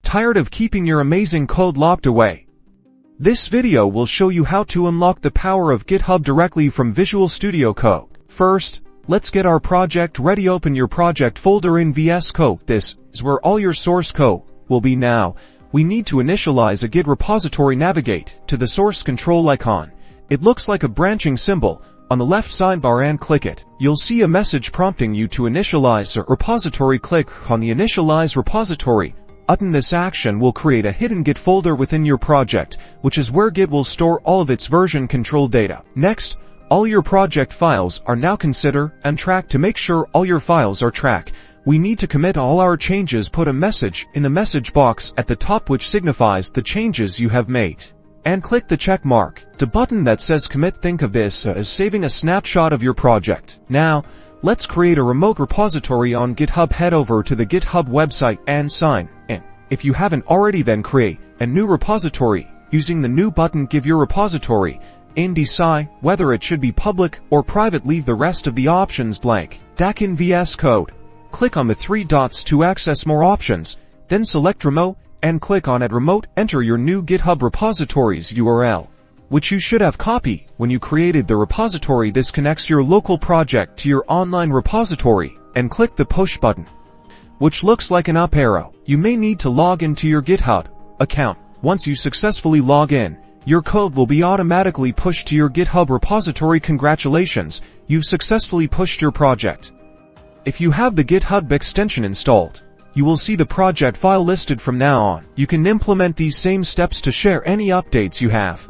Tired of keeping your amazing code locked away? This video will show you how to unlock the power of GitHub directly from Visual Studio Code. First, let's get our project ready. Open your project folder in VS Code. This is where all your source code will be now. We need to initialize a Git repository. Navigate to the source control icon. It looks like a branching symbol on the left sidebar and click it. You'll see a message prompting you to initialize a repository. Click on the Initialize Repository button. This action will create a hidden Git folder within your project, which is where Git will store all of its version control data. Next, all your project files are now consider and track. To make sure all your files are tracked, we need to commit all our changes. Put a message in the message box at the top which signifies the changes you have made, and click the check mark, the button that says commit. Think of this as saving a snapshot of your project. Now, let's create a remote repository on GitHub. Head over to the GitHub website and sign in. If you haven't already, then create a new repository using the new button. Give your repository and decide whether it should be public or private. Leave the rest of the options blank. Back in VS Code, click on the three dots to access more options, then select Remote and click on Add Remote. Enter your new GitHub repository's URL, which you should have copied when you created the repository. This connects your local project to your online repository, and click the Push button, which looks like an up arrow. You may need to log into your GitHub account. Once you successfully log in, your code will be automatically pushed to your GitHub repository. Congratulations, you've successfully pushed your project. If you have the GitHub extension installed, you will see the project file listed. From now on, you can implement these same steps to share any updates you have.